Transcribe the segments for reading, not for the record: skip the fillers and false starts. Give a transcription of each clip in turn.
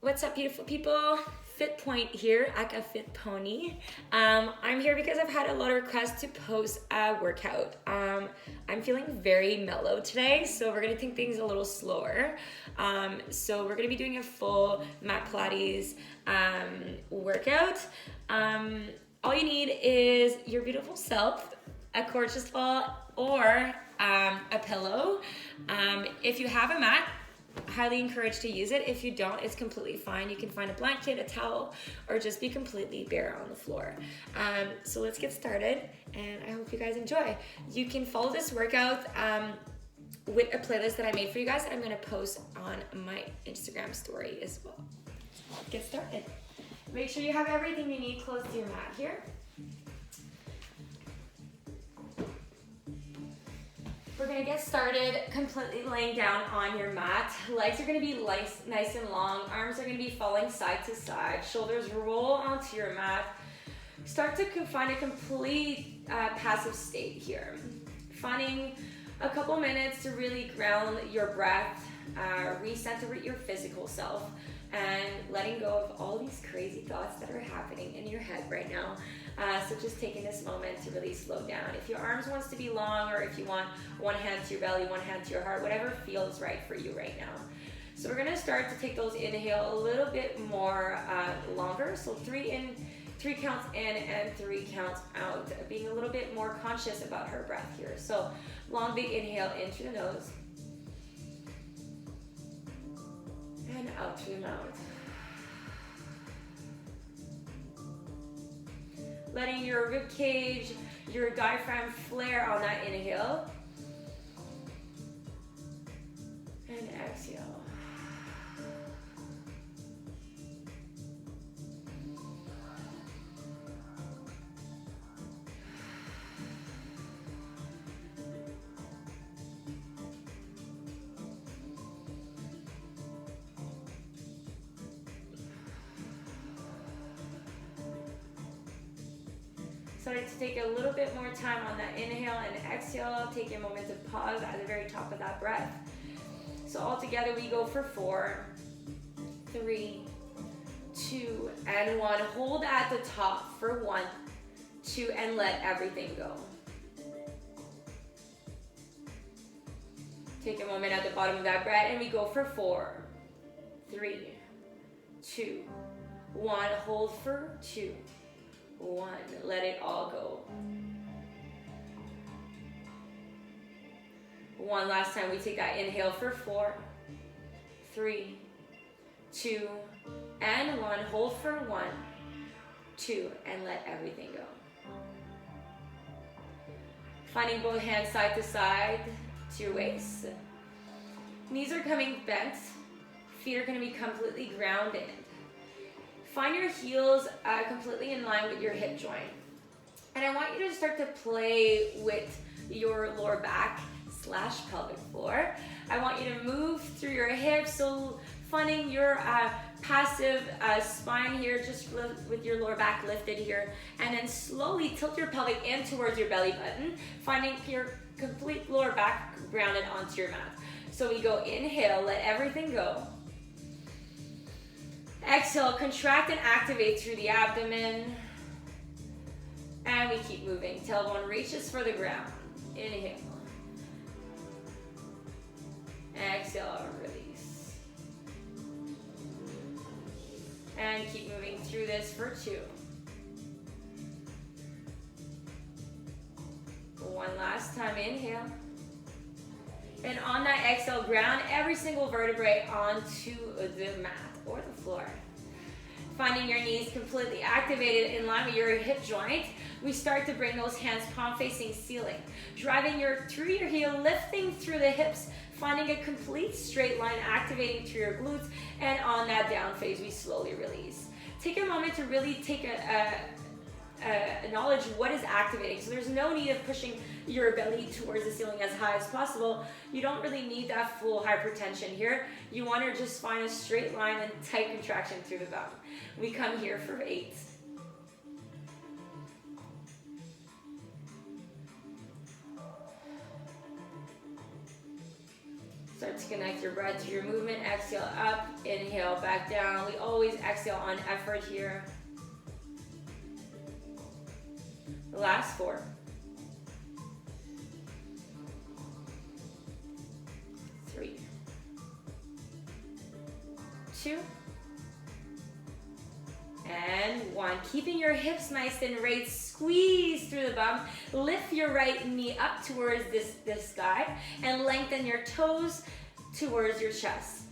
What's up, beautiful people? Fit Point here, aka Fit Pony. I'm here because I've had a lot of requests to post a workout. I'm feeling very mellow today, so we're gonna take things a little slower. So we're gonna be doing a full mat Pilates workout. All you need is your beautiful self, a gorgeous ball, or a pillow. If you have a mat, highly encouraged to use it. If you don't, it's completely fine. You can find a blanket, a towel, or just be completely bare on the floor. So let's get started, and I hope you guys enjoy. You can follow this workout with a playlist that I made for you guys that I'm gonna post on my Instagram story as well. Let's get started. Make sure you have everything you need close to your mat here. We're gonna get started completely laying down on your mat. Legs are gonna be nice and long. Arms are gonna be falling side to side. Shoulders roll onto your mat. Start to find a complete passive state here. Finding a couple minutes to really ground your breath, recenter your physical self, and letting go of all these crazy thoughts that are happening in your head right now. So just taking this moment to really slow down. If your arms wants to be long, or if you want one hand to your belly, one hand to your heart, whatever feels right for you right now. So we're gonna start to take those inhale a little bit more longer. So three counts in and 3 counts out. Being a little bit more conscious about her breath here. So long big inhale in through the nose. And out through the mouth. Letting your rib cage, your diaphragm flare on that inhale. And exhale. Starting to take a little bit more time on that inhale and exhale. Take a moment to pause at the very top of that breath. So all together we go for 4, 3, 2, and 1. Hold at the top for 1, 2, and let everything go. Take a moment at the bottom of that breath, and we go for 4, 3, 2, 1. Hold for 2, 1. Let it all go. One last time. We take that inhale for 4, 3, 2, and 1. Hold for 1, 2, and let everything go. Finding both hands side to side to your waist. Knees are coming bent. Feet are going to be completely grounded. Find your heels completely in line with your hip joint. And I want you to start to play with your lower back / pelvic floor. I want you to move through your hips, so finding your passive spine here, just with your lower back lifted here. And then slowly tilt your pelvic in towards your belly button, finding your complete lower back grounded onto your mat. So we go inhale, let everything go. Exhale, contract and activate through the abdomen. And we keep moving. Tailbone reaches for the ground. Inhale. Exhale, release. And keep moving through this for 2. 1 last time, inhale. And on that exhale, ground every single vertebrae onto the mat or the floor. Finding your knees completely activated in line with your hip joint, we start to bring those hands palm facing ceiling. Driving through your heel, lifting through the hips, finding a complete straight line, activating through your glutes, and on that down phase, we slowly release. Take a moment to really take acknowledge what is activating. So there's no need of pushing your belly towards the ceiling as high as possible. You don't really need that full hypertension here. You want to just find a straight line and tight contraction through the bum. We come here for 8. Start to connect your breath to your movement. Exhale up, inhale back down. We always exhale on effort here. Last 4. 3. 2. And 1. Keeping your hips nice and straight. Squeeze through the bum. Lift your right knee up towards the sky and lengthen your toes towards your chest.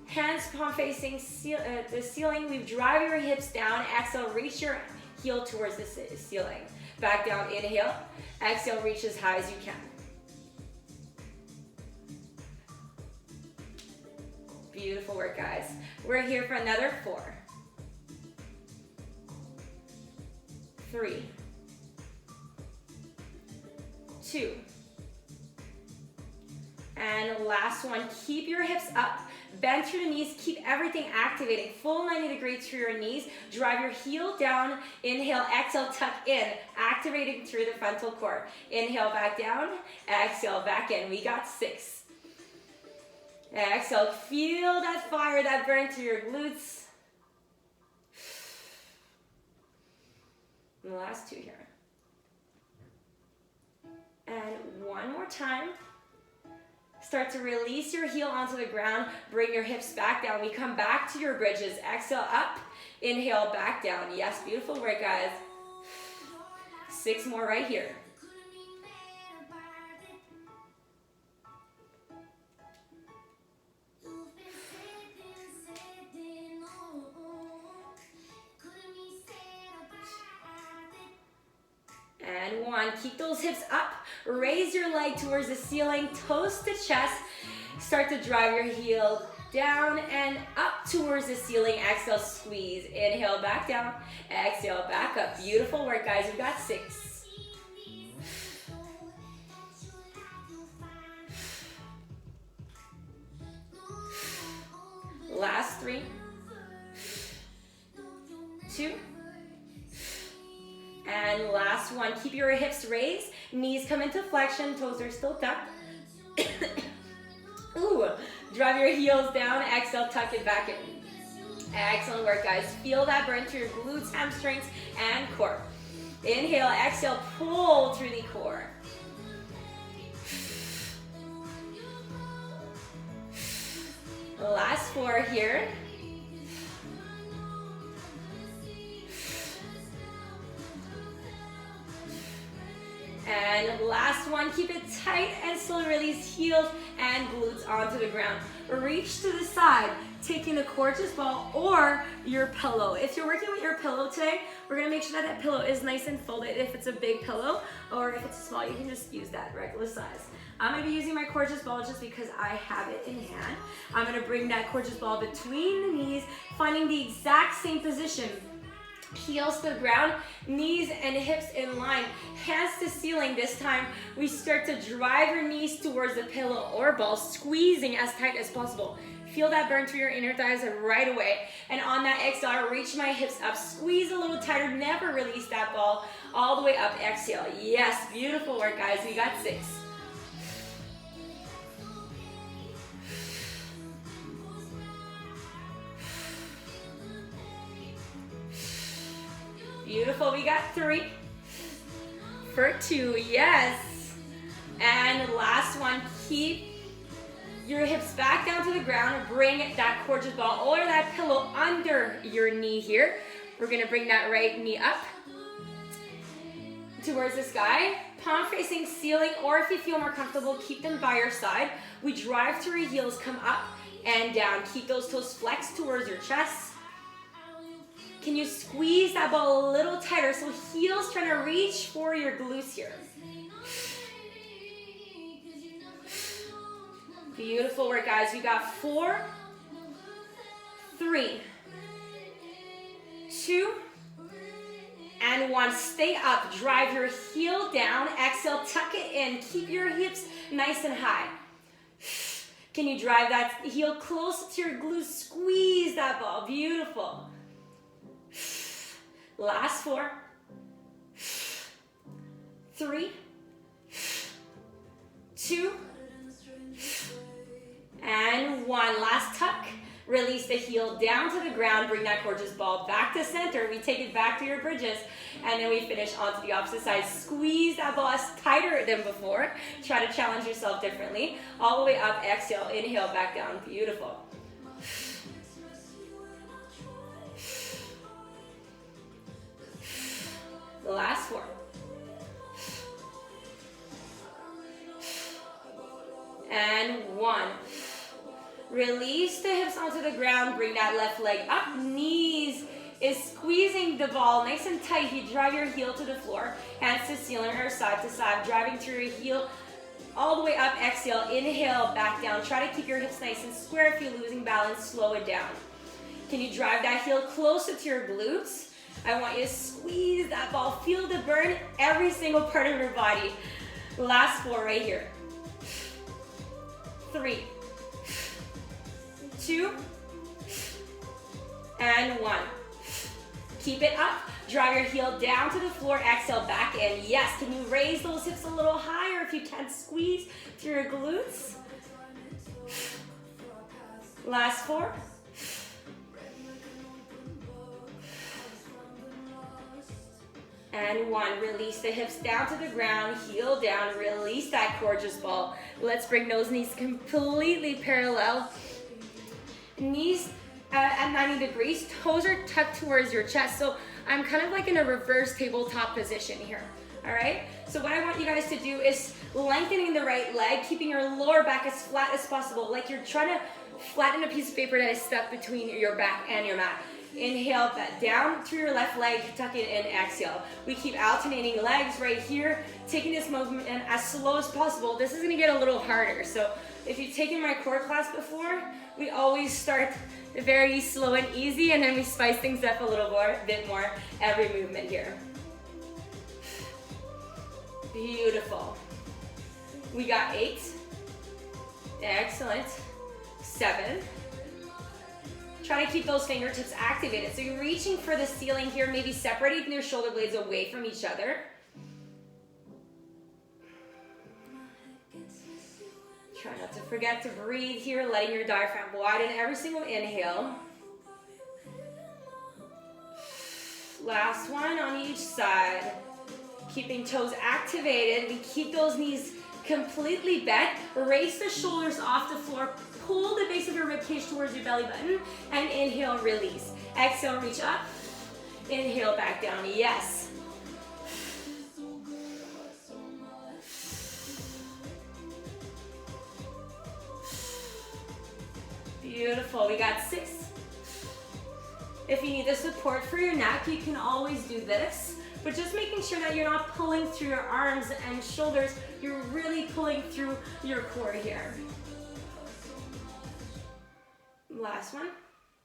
Hands palm facing the ceiling. We drive your hips down. Exhale, reach your heel towards the ceiling. Back down, inhale. Exhale, reach as high as you can. Beautiful work, guys. We're here for another 4. 3. 2. And last 1. Keep your hips up. Bend through the knees. Keep everything activating. Full 90 degrees through your knees. Drive your heel down. Inhale, exhale, tuck in. Activating through the frontal core. Inhale, back down. Exhale, back in. We got 6. Exhale, feel that fire, that burn through your glutes. And the last 2 here. And 1 more time. Start to release your heel onto the ground. Bring your hips back down. We come back to your bridges. Exhale up. Inhale back down. Yes, beautiful work, guys. 6 more right here. And 1, keep those hips up. Raise your leg towards the ceiling, toes to chest. Start to drive your heel down and up towards the ceiling. Exhale, squeeze. Inhale, back down. Exhale, back up. Beautiful work, guys. We've got 6. Last 3. 2. And last 1, keep your hips raised, knees come into flexion, toes are still tucked. Ooh, drive your heels down, exhale, tuck it back in. Excellent work, guys. Feel that burn through your glutes, hamstrings, and core. Inhale, exhale, pull through the core. Last 4 here. And last 1, keep it tight and slowly release heels and glutes onto the ground. Reach to the side, taking the gorgeous ball or your pillow. If you're working with your pillow today, we're gonna make sure that that pillow is nice and folded. If it's a big pillow or if it's small, you can just use that regular size. I'm gonna be using my gorgeous ball just because I have it in hand. I'm gonna bring that gorgeous ball between the knees, finding the exact same position. Heels to the ground, knees and hips in line, hands to ceiling. This time we start to drive your knees towards the pillow or ball, squeezing as tight as possible. Feel that burn through your inner thighs right away. And on that exhale, I reach my hips up, squeeze a little tighter, never release that ball, all the way up, exhale. Yes, beautiful work, guys. We got 6. Beautiful, we got 3. For 2, yes. And last 1, keep your hips back down to the ground. Bring that gorgeous ball or that pillow under your knee here. We're gonna bring that right knee up towards the sky. Palm facing ceiling, or if you feel more comfortable, keep them by your side. We drive through your heels, come up and down. Keep those toes flexed towards your chest. Can you squeeze that ball a little tighter? So heels trying to reach for your glutes here. Beautiful work, guys. We got 4, 3, 2, and 1. Stay up. Drive your heel down. Exhale, tuck it in. Keep your hips nice and high. Can you drive that heel close to your glutes? Squeeze that ball. Beautiful. Last 4, 3, 2, And one. Last tuck. Release the heel down to the ground. Bring that gorgeous ball back to center. We take it back to your bridges. And then we finish onto the opposite side. Squeeze that ball as tighter than before. Try to challenge yourself differently. All the way up. Exhale. Inhale. Back down. Beautiful. The last four. And one. Release the hips onto the ground. Bring that left leg up. Knees is squeezing the ball nice and tight. You drive your heel to the floor. Hands to ceiling or side to side. Driving through your heel all the way up. Exhale. Inhale. Back down. Try to keep your hips nice and square. If you're losing balance, slow it down. Can you drive that heel closer to your glutes? I want you to squeeze that ball. Feel the burn every single part of your body. Last four right here. 3, 2, and 1. Keep it up. Drive your heel down to the floor. Exhale, back in. Yes, can you raise those hips a little higher if you can't squeeze through your glutes? Last 4. And 1. Release the hips down to the ground, heel down, release that gorgeous ball. Let's bring those knees completely parallel. Knees at 90 degrees, toes are tucked towards your chest. So I'm kind of like in a reverse tabletop position here, all right? So what I want you guys to do is lengthening the right leg, keeping your lower back as flat as possible, like you're trying to flatten a piece of paper that is stuck between your back and your mat. Inhale that down through your left leg, tuck it in, exhale. We keep alternating legs right here, taking this movement in as slow as possible. This is gonna get a little harder. So if you've taken my core class before, we always start very slow and easy, and then we spice things up a little bit more every movement here. Beautiful. We got 8. Excellent. 7. Try to keep those fingertips activated. So you're reaching for the ceiling here, maybe separating your shoulder blades away from each other. Try not to forget to breathe here, letting your diaphragm widen every single inhale. Last one on each side. Keeping toes activated. We keep those knees completely bent. Raise the shoulders off the floor. Pull the base of your ribcage towards your belly button. And inhale, release. Exhale, reach up. Inhale, back down. Yes. Beautiful. We got 6. If you need the support for your neck, you can always do this. But just making sure that you're not pulling through your arms and shoulders. You're really pulling through your core here. Last one.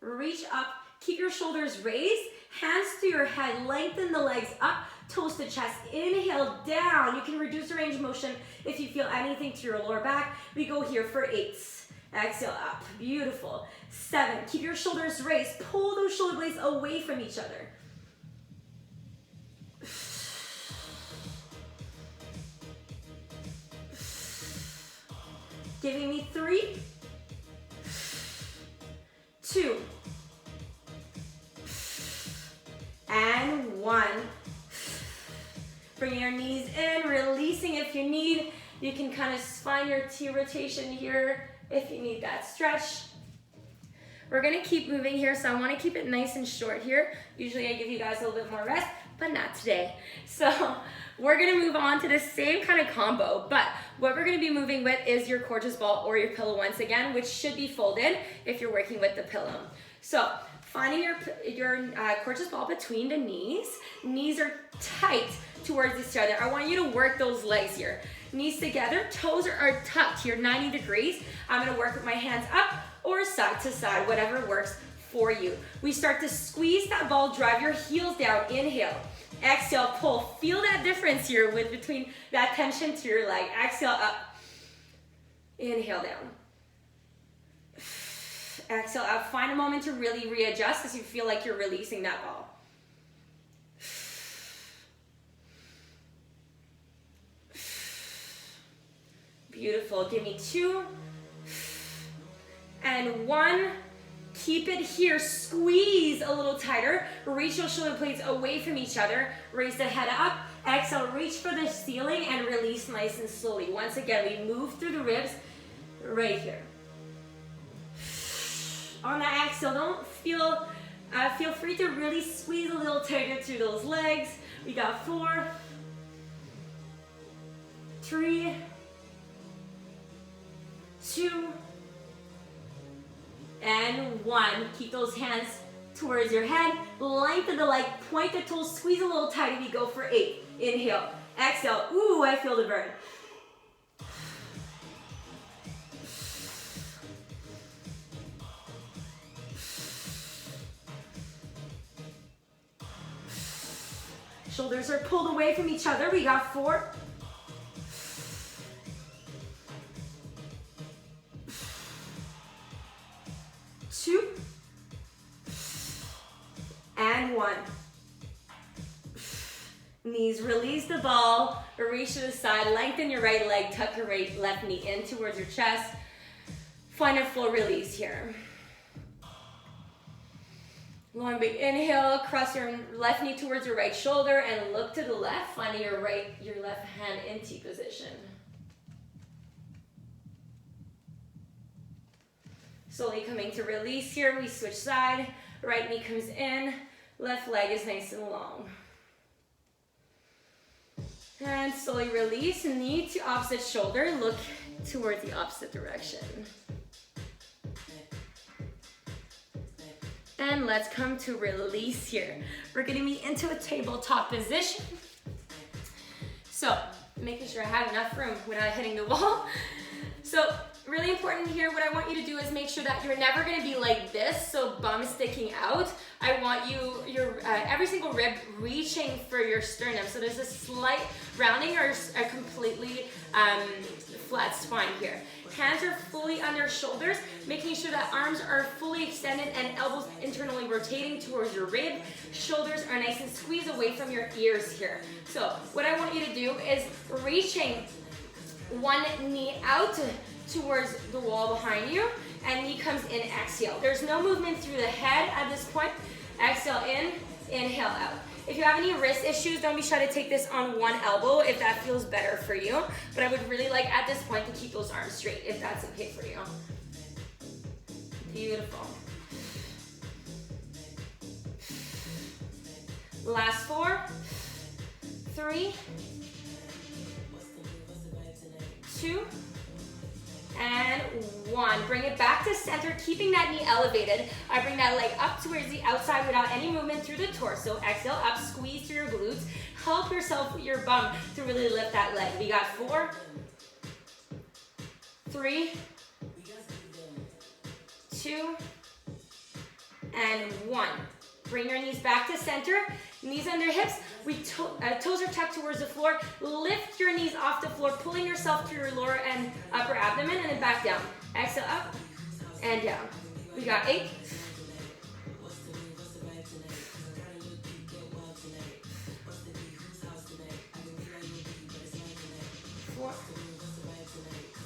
Reach up. Keep your shoulders raised. Hands to your head. Lengthen the legs up. Toes to chest. Inhale down. You can reduce the range of motion if you feel anything to your lower back. We go here for 8. Exhale up. Beautiful. 7. Keep your shoulders raised. Pull those shoulder blades away from each other. Giving me 3, 2, and 1. Bring your knees in, releasing if you need. You can kind of find your T rotation here if you need that stretch. We're gonna keep moving here, so I wanna keep it nice and short here. Usually I give you guys a little bit more rest, but not today. So we're gonna move on to the same kind of combo, but what we're gonna be moving with is your gorgeous ball or your pillow once again, which should be folded if you're working with the pillow. So finding your gorgeous ball between the knees. Knees are tight towards each other. I want you to work those legs here. Knees together, toes are tucked here 90 degrees. I'm gonna work with my hands up or side to side, whatever works for you. We start to squeeze that ball, drive your heels down, inhale. Exhale, pull. Feel that difference here with between that tension to your leg. Exhale, up. Inhale, down. Exhale, up. Find a moment to really readjust as you feel like you're releasing that ball. Beautiful. Give me 2, and 1. Keep it here, squeeze a little tighter, reach your shoulder blades away from each other, raise the head up, exhale, reach for the ceiling and release nice and slowly. Once again, we move through the ribs right here. On that exhale, don't feel free to really squeeze a little tighter through those legs. We got 4, 3, 2, and 1. Keep those hands towards your head. Lengthen the leg, point the toes, squeeze a little tighter. We go for 8. Inhale, exhale. Ooh, I feel the burn. Shoulders are pulled away from each other. We got 4, 2, and 1. Knees release the ball, reach to the side, lengthen your right leg, tuck your left knee in towards your chest. Find a full release here. Long big inhale, cross your left knee towards your right shoulder and look to the left, finding your left hand in T position. Slowly coming to release here, we switch side, right knee comes in, left leg is nice and long. And slowly release, knee to opposite shoulder, look towards the opposite direction. And let's come to release here. We're gonna be into a tabletop position. So, making sure I have enough room without hitting the wall. So, really important here, what I want you to do is make sure that you're never gonna be like this, so bum is sticking out. I want your every single rib reaching for your sternum. So there's a slight rounding or a completely flat spine here. Hands are fully on their shoulders, making sure that arms are fully extended and elbows internally rotating towards your rib. Shoulders are nice and squeezed away from your ears here. So what I want you to do is reaching one knee out towards the wall behind you, and knee comes in, exhale. There's no movement through the head at this point. Exhale in, inhale out. If you have any wrist issues, don't be shy to take this on one elbow if that feels better for you. But I would really like at this point to keep those arms straight if that's okay for you. Beautiful. Last 4, 3, 2, and 1. Bring it back to center, keeping that knee elevated. I bring that leg up towards the outside without any movement through the torso. Exhale up, squeeze through your glutes. Help yourself with your bum to really lift that leg. We got 4, 3, 2, and 1. Bring your knees back to center, knees under hips. Toes are tucked towards the floor. Lift your knees off the floor, pulling yourself through your lower and upper abdomen, and then back down. Exhale up and down. We got 8, 4,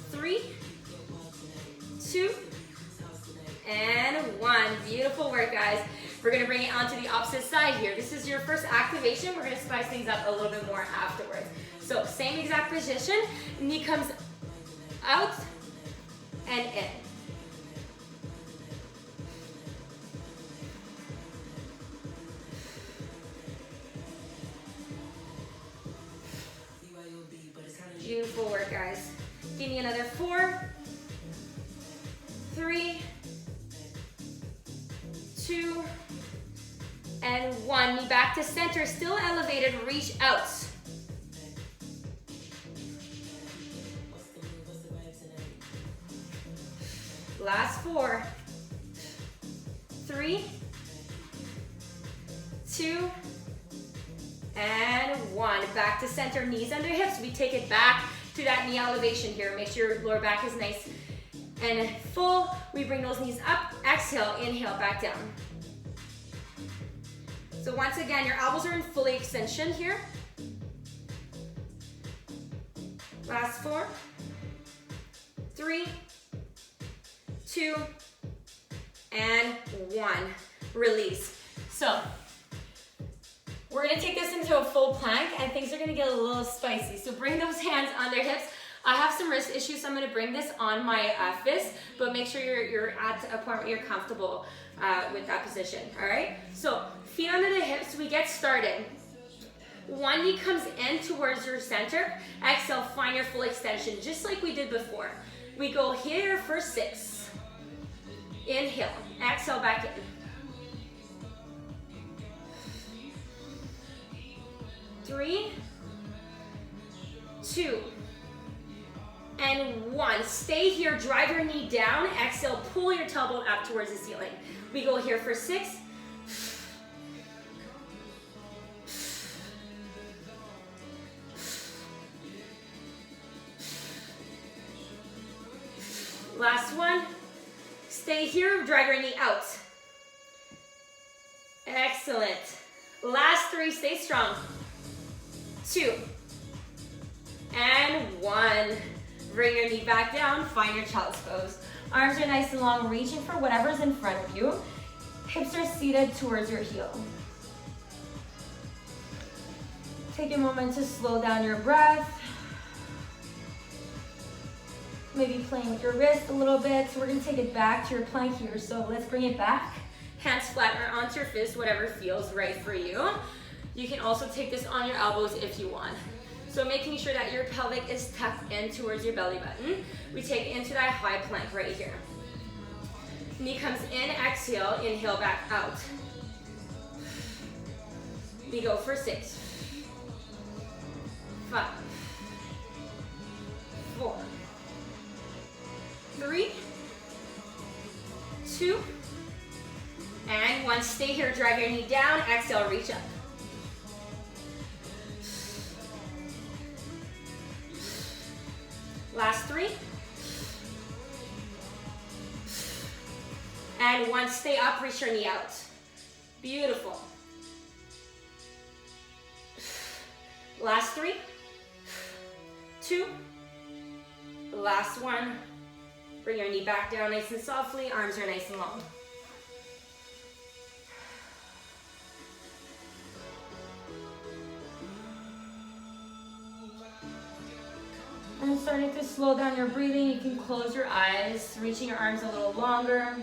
3, 2, and 1. Beautiful work, guys. We're gonna bring it onto the opposite side here. This is your first activation. We're gonna spice things up a little bit more afterwards. So same exact position, knee comes out and in. Beautiful work, guys. Give me another 4, 3, 2, and 1. Knee back to center, still elevated, reach out. Last 4, 3, 2, and 1. Back to center, knees under hips. We take it back to that knee elevation here. Make sure your lower back is nice and full. We bring those knees up, exhale, inhale, back down. So once again, your elbows are in full extension here. Last 4, 3, 2, and 1. Release. So we're gonna take this into a full plank and things are gonna get a little spicy. So bring those hands on their hips. I have some wrist issues, so I'm gonna bring this on my fist, but make sure you're at a point where you're comfortable with that position, all right? So feet under the hips, we get started. One knee comes in towards your center. Exhale, find your full extension, just like we did before. We go here for 6. Inhale, exhale back in. 3, 2, and 1. Stay here, drive your knee down. Exhale, pull your tailbone up towards the ceiling. We go here for 6. Last one. Stay here, drive your knee out. Excellent. Last 3, stay strong. 2, and 1. Bring your knee back down, find your child's pose. Arms are nice and long, reaching for whatever's in front of you. Hips are seated towards your heel. Take a moment to slow down your breath. Maybe playing with your wrist a little bit. So we're gonna take it back to your plank here. So let's bring it back. Hands flat or onto your fist, whatever feels right for you. You can also take this on your elbows if you want. So making sure that your pelvic is tucked in towards your belly button. We take it into that high plank right here. Knee comes in, exhale, inhale back out. We go for 6, 5, 4, 3, 2, and 1. Stay here, drive your knee down, exhale, reach up. Last 3. And 1, stay up, reach your knee out. Beautiful. Last 3. 2. Last 1. Bring your knee back down nice and softly, arms are nice and long. And starting to slow down your breathing, you can close your eyes, reaching your arms a little longer.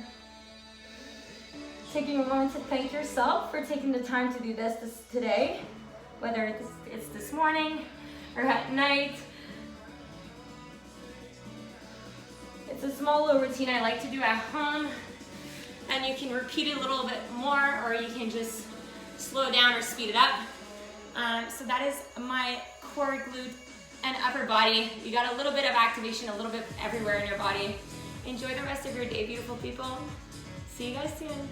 Taking a moment to thank yourself for taking the time to do this today, whether it's this morning or at night. It's a small little routine I like to do at home, and you can repeat it a little bit more, or you can just slow it down or speed it up. So that is my core, glute, and upper body. You got a little bit of activation, a little bit everywhere in your body. Enjoy the rest of your day, beautiful people. See you guys soon.